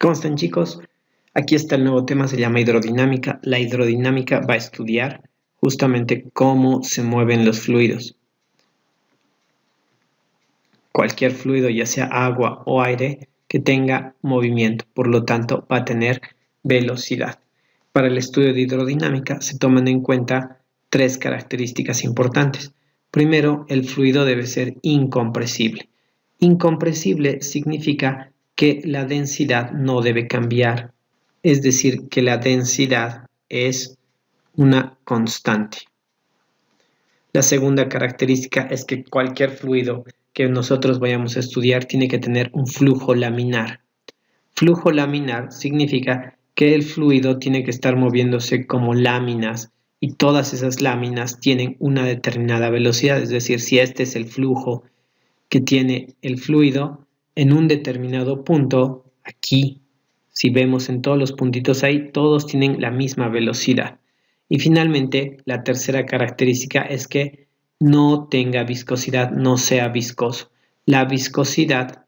¿Cómo están, chicos? Aquí está el nuevo tema, se llama hidrodinámica. La hidrodinámica va a estudiar justamente cómo se mueven los fluidos. Cualquier fluido, ya sea agua o aire, que tenga movimiento, por lo tanto va a tener velocidad. Para el estudio de hidrodinámica se toman en cuenta tres características importantes. Primero, el fluido debe ser incompresible. Incompresible significa que la densidad no debe cambiar, es decir, que la densidad es una constante. La segunda característica es que cualquier fluido que nosotros vayamos a estudiar tiene que tener un flujo laminar. Flujo laminar significa que el fluido tiene que estar moviéndose como láminas y todas esas láminas tienen una determinada velocidad, es decir, si este es el flujo que tiene el fluido en un determinado punto, aquí, si vemos en todos los puntitos ahí, todos tienen la misma velocidad. Y finalmente, la tercera característica es que no tenga viscosidad, no sea viscoso. La viscosidad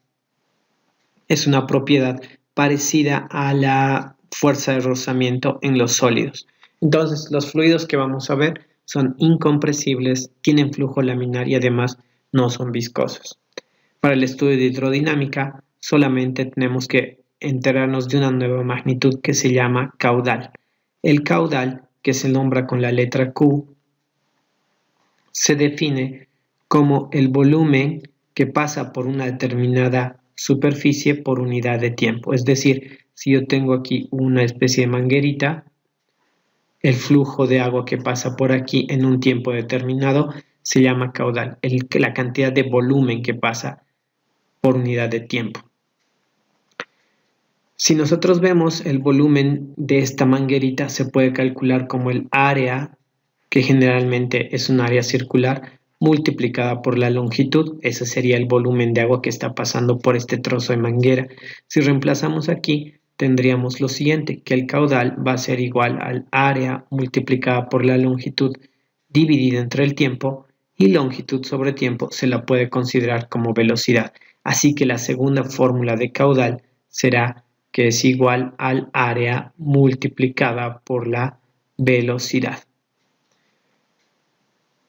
es una propiedad parecida a la fuerza de rozamiento en los sólidos. Entonces, los fluidos que vamos a ver son incompresibles, tienen flujo laminar y además no son viscosos. Para el estudio de hidrodinámica solamente tenemos que enterarnos de una nueva magnitud que se llama caudal. El caudal, que se nombra con la letra Q, se define como el volumen que pasa por una determinada superficie por unidad de tiempo. Es decir, si yo tengo aquí una especie de manguerita, el flujo de agua que pasa por aquí en un tiempo determinado se llama caudal, la cantidad de volumen que pasa por unidad de tiempo. Si nosotros vemos el volumen de esta manguerita, se puede calcular como el área, que generalmente es un área circular, multiplicada por la longitud. Ese sería el volumen de agua que está pasando por este trozo de manguera. Si reemplazamos aquí, tendríamos lo siguiente, que el caudal va a ser igual al área multiplicada por la longitud dividida entre el tiempo, y longitud sobre tiempo se la puede considerar como velocidad. Así que la segunda fórmula de caudal será que es igual al área multiplicada por la velocidad.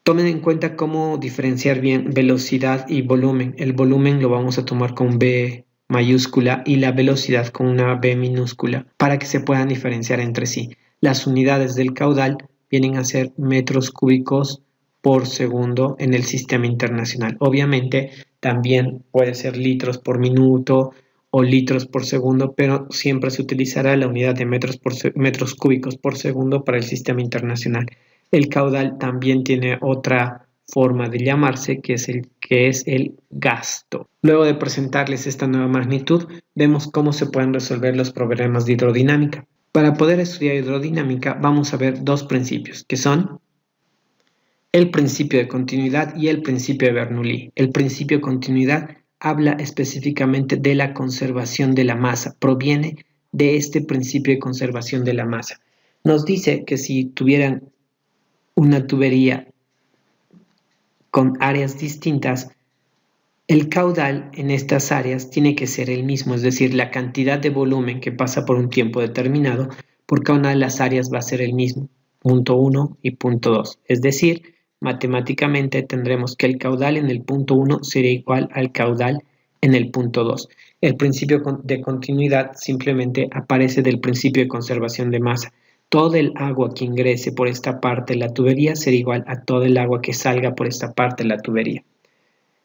Tomen en cuenta cómo diferenciar bien velocidad y volumen. El volumen lo vamos a tomar con B mayúscula y la velocidad con una B minúscula para que se puedan diferenciar entre sí. Las unidades del caudal vienen a ser metros cúbicos por segundo en el sistema internacional. Obviamente también puede ser litros por minuto o litros por segundo, pero siempre se utilizará la unidad de metros cúbicos por segundo para el sistema internacional. El caudal también tiene otra forma de llamarse, que es el gasto. Luego de presentarles esta nueva magnitud, vemos cómo se pueden resolver los problemas de hidrodinámica. Para poder estudiar hidrodinámica vamos a ver dos principios, que son el principio de continuidad y el principio de Bernoulli. El principio de continuidad habla específicamente de la conservación de la masa, proviene de este principio de conservación de la masa. Nos dice que si tuvieran una tubería con áreas distintas, el caudal en estas áreas tiene que ser el mismo, es decir, la cantidad de volumen que pasa por un tiempo determinado por cada una de las áreas va a ser el mismo, punto 1 y punto 2. Es decir, matemáticamente tendremos que el caudal en el punto 1 sería igual al caudal en el punto 2. El principio de continuidad simplemente aparece del principio de conservación de masa. Todo el agua que ingrese por esta parte de la tubería será igual a todo el agua que salga por esta parte de la tubería.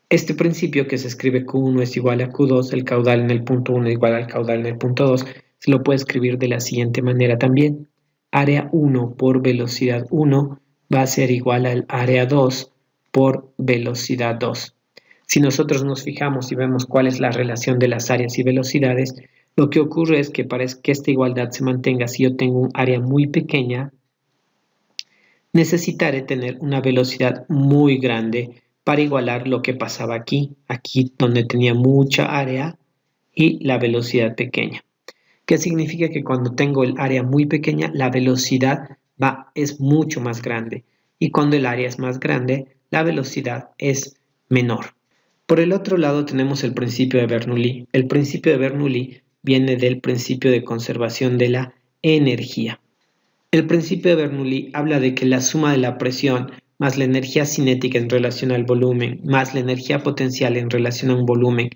Este principio, que se escribe Q1 es igual a Q2, el caudal en el punto 1 es igual al caudal en el punto 2, se lo puede escribir de la siguiente manera también. Área 1 por velocidad 1 va a ser igual al área 2 por velocidad 2. Si nosotros nos fijamos y vemos cuál es la relación de las áreas y velocidades, lo que ocurre es que para que esta igualdad se mantenga, si yo tengo un área muy pequeña, necesitaré tener una velocidad muy grande para igualar lo que pasaba aquí donde tenía mucha área y la velocidad pequeña. ¿Qué significa? Que cuando tengo el área muy pequeña, la velocidad es mucho más grande, y cuando el área es más grande, la velocidad es menor. Por el otro lado tenemos el principio de Bernoulli. El principio de Bernoulli viene del principio de conservación de la energía. El principio de Bernoulli habla de que la suma de la presión más la energía cinética en relación al volumen, más la energía potencial en relación a un volumen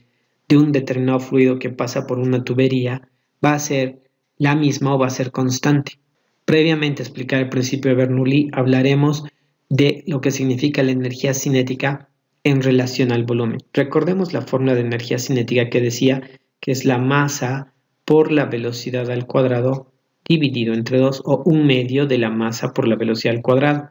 de un determinado fluido que pasa por una tubería, va a ser la misma o va a ser constante. Previamente a explicar el principio de Bernoulli, hablaremos de lo que significa la energía cinética en relación al volumen. Recordemos la fórmula de energía cinética que decía que es la masa por la velocidad al cuadrado dividido entre 2 o 1/2 de la masa por la velocidad al cuadrado.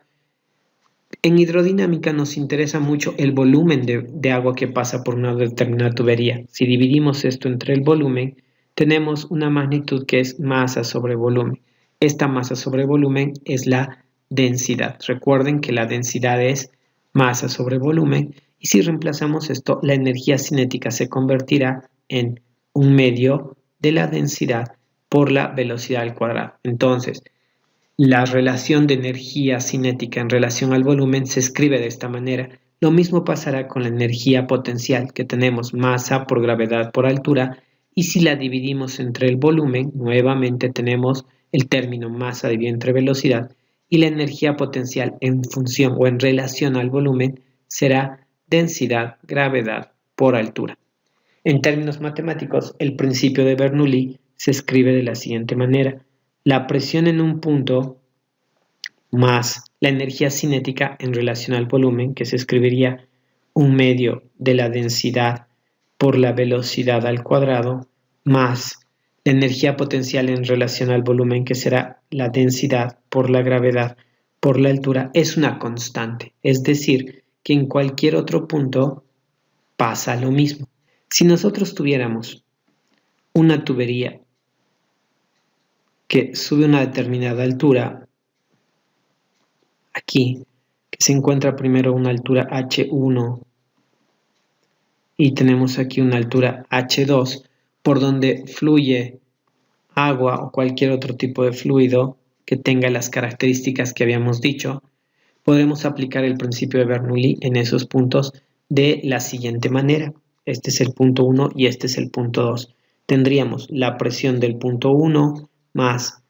En hidrodinámica nos interesa mucho el volumen de agua que pasa por una determinada tubería. Si dividimos esto entre el volumen, tenemos una magnitud que es masa sobre volumen. Esta masa sobre volumen es la densidad. Recuerden que la densidad es masa sobre volumen y si reemplazamos esto, la energía cinética se convertirá en 1/2 de la densidad por la velocidad al cuadrado. Entonces, la relación de energía cinética en relación al volumen se escribe de esta manera. Lo mismo pasará con la energía potencial, que tenemos masa por gravedad por altura, y si la dividimos entre el volumen, nuevamente tenemos el término masa dividido entre velocidad, y la energía potencial en función o en relación al volumen será densidad, gravedad por altura. En términos matemáticos, el principio de Bernoulli se escribe de la siguiente manera. La presión en un punto más la energía cinética en relación al volumen, que se escribiría 1/2 de la densidad por la velocidad al cuadrado, más la energía potencial en relación al volumen, que será la densidad por la gravedad por la altura, es una constante. Es decir, que en cualquier otro punto pasa lo mismo. Si nosotros tuviéramos una tubería que sube a una determinada altura, aquí, que se encuentra primero una altura H1 y tenemos aquí una altura H2, por donde fluye agua o cualquier otro tipo de fluido que tenga las características que habíamos dicho, podremos aplicar el principio de Bernoulli en esos puntos de la siguiente manera. Este es el punto 1 y este es el punto 2. Tendríamos la presión del punto 1 más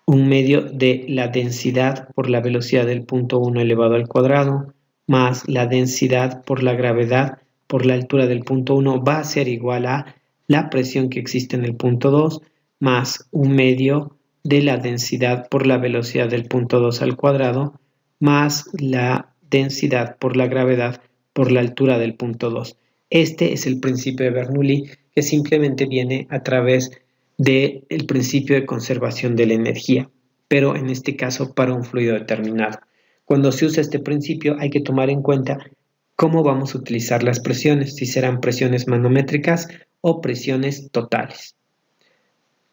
1/2 de la densidad por la velocidad del punto 1 elevado al cuadrado, más la densidad por la gravedad por la altura del punto 1 va a ser igual a la presión que existe en el punto 2, más 1/2 de la densidad por la velocidad del punto 2 al cuadrado, más la densidad por la gravedad por la altura del punto 2. Este es el principio de Bernoulli, que simplemente viene a través del principio de conservación de la energía, pero en este caso para un fluido determinado. Cuando se usa este principio hay que tomar en cuenta cómo vamos a utilizar las presiones, si serán presiones manométricas o presiones totales.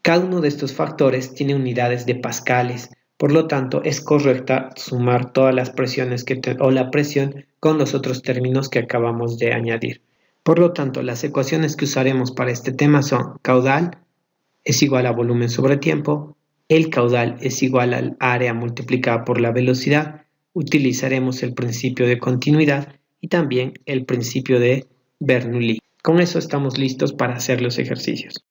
Cada uno de estos factores tiene unidades de pascales, por lo tanto es correcta sumar todas las presiones o la presión con los otros términos que acabamos de añadir. Por lo tanto, las ecuaciones que usaremos para este tema son caudal es igual a volumen sobre tiempo, el caudal es igual al área multiplicada por la velocidad, utilizaremos el principio de continuidad y también el principio de Bernoulli. Con eso estamos listos para hacer los ejercicios.